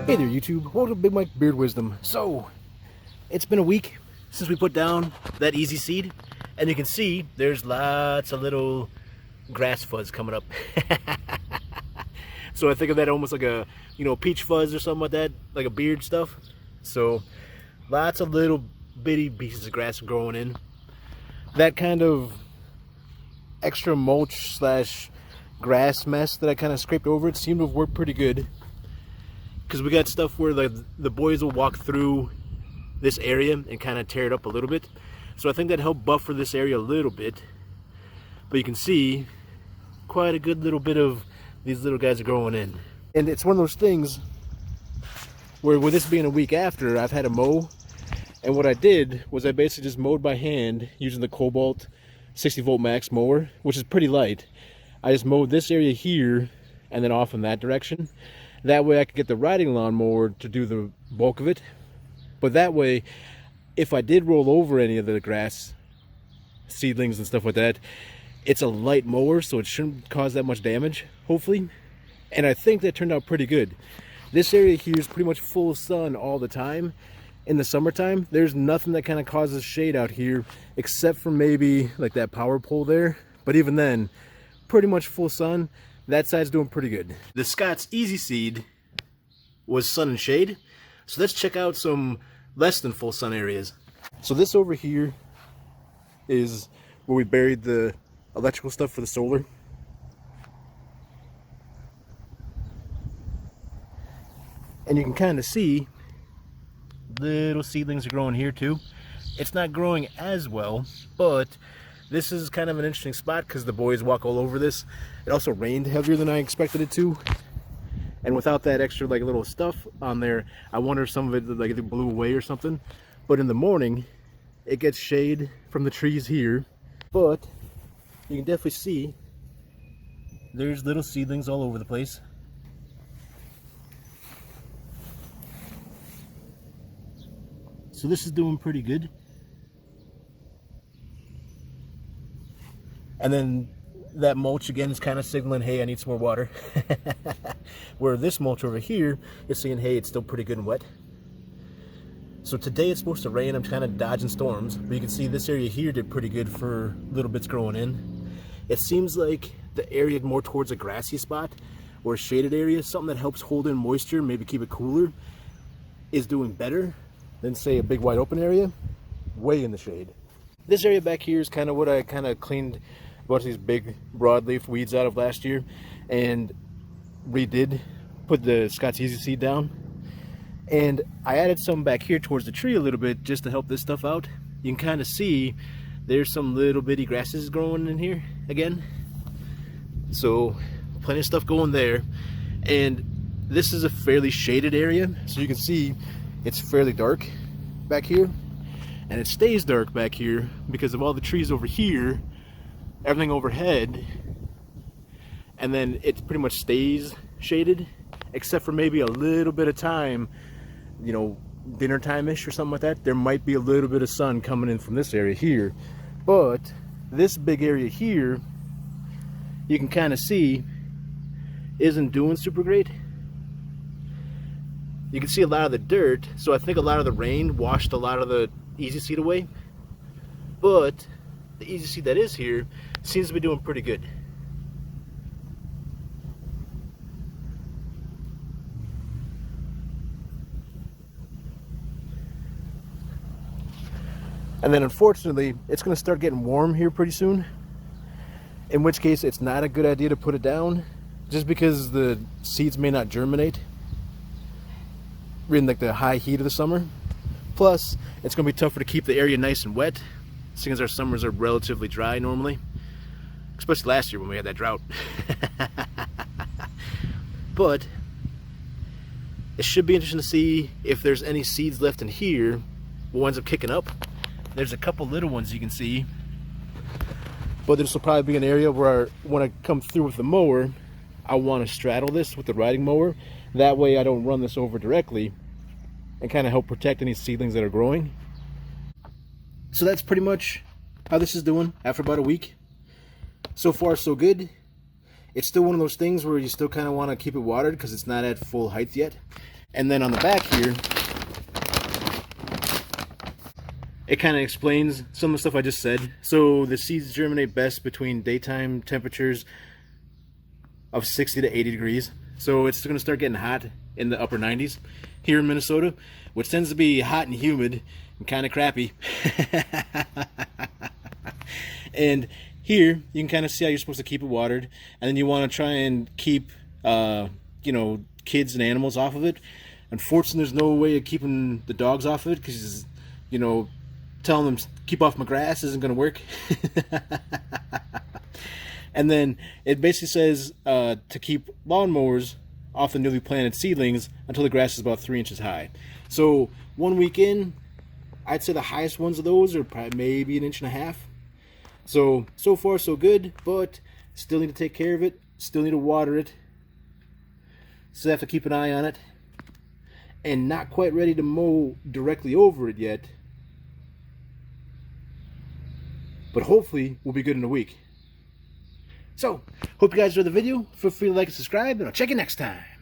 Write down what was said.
Hey there YouTube, welcome to Big Mike Beard Wisdom. So, it's been a week since we put down that EZSeed, and you can see there's lots of little grass fuzz coming up. So I think of that almost like a, peach fuzz or something like that, like a beard stuff. So, lots of little bitty pieces of grass growing in. That kind of extra mulch slash grass mess that I kind of scraped over it seemed to have worked pretty good. Because we got stuff where the boys will walk through this area and kind of tear it up a little bit. So I think that helped buffer this area a little bit. But you can see quite a good little bit of these little guys are growing in. And it's one of those things where, with this being a week after, I've had to mow. And what I did was I basically just mowed by hand using the Cobalt 60 volt max mower, which is pretty light. I just mowed this area here and then off in that direction. That way I could get the riding lawnmower to do the bulk of it. But that way, if I did roll over any of the grass seedlings and stuff like that, it's a light mower, so it shouldn't cause that much damage, hopefully. And I think that turned out pretty good. This area here is pretty much full sun all the time. In the summertime, there's nothing that kind of causes shade out here, except for maybe like that power pole there. But even then, pretty much full sun. That side's doing pretty good. The Scott's EZSeed was sun and shade. So let's check out some less than full sun areas. So this over here is where we buried the electrical stuff for the solar. And you can kind of see little seedlings are growing here too. It's not growing as well, but this is kind of an interesting spot because the boys walk all over this. It also rained heavier than I expected it to. And without that extra little stuff on there, I wonder if some of it it blew away or something. But in the morning, it gets shade from the trees here. But you can definitely see there's little seedlings all over the place. So this is doing pretty good. And then that mulch again is kind of signaling, hey, I need some more water. Where this mulch over here is saying, hey, it's still pretty good and wet. So today it's supposed to rain. I'm kind of dodging storms. But you can see this area here did pretty good for little bits growing in. It seems like the area more towards a grassy spot or a shaded area, something that helps hold in moisture, maybe keep it cooler, is doing better than, say, a big wide open area way in the shade. This area back here is kind of what I kind of cleaned a bunch of these big broadleaf weeds out of last year and redid, put the Scott's EZSeed down. And I added some back here towards the tree a little bit just to help this stuff out. You can kind of see there's some little bitty grasses growing in here again. So plenty of stuff going there. And this is a fairly shaded area, so you can see it's fairly dark back here. And it stays dark back here because of all the trees over here, everything overhead, and then it pretty much stays shaded, except for maybe a little bit of time, dinner time-ish or something like that. There might be a little bit of sun coming in from this area here, but this big area here, you can kind of see, isn't doing super great. You can see a lot of the dirt, so I think a lot of the rain washed a lot of the EZSeed away, but the EZSeed that is here seems to be doing pretty good. And then unfortunately, it's going to start getting warm here pretty soon, in which case it's not a good idea to put it down, just because the seeds may not germinate in the high heat of the summer. Plus, it's going to be tougher to keep the area nice and wet, seeing as our summers are relatively dry normally. Especially last year when we had that drought. But it should be interesting to see if there's any seeds left in here, what winds up kicking up. There's a couple little ones you can see. But this will probably be an area where when I come through with the mower, I want to straddle this with the riding mower. That way I don't run this over directly and kind of help protect any seedlings that are growing. So that's pretty much how this is doing after about a week. So far so good. It's still one of those things where you still kind of want to keep it watered because it's not at full height yet. And then on the back here, it kind of explains some of the stuff I just said. So the seeds germinate best between daytime temperatures of 60 to 80 degrees. So it's going to start getting hot in the upper 90s here in Minnesota, which tends to be hot and humid and kind of crappy. And here you can kind of see how you're supposed to keep it watered, and then you want to try and keep you know, kids and animals off of it. Unfortunately, there's no way of keeping the dogs off of it, because, you know, telling them keep off my grass isn't going to work. And then it basically says to keep lawnmowers off the newly planted seedlings until the grass is about 3 inches high. So 1 week in, I'd say the highest ones of those are probably maybe 1.5 inches. So far so good, but still need to take care of it, still need to water it, still have to keep an eye on it, and not quite ready to mow directly over it yet, but hopefully we'll be good in a week. So, hope you guys enjoyed the video. Feel free to like and subscribe, and I'll check you next time.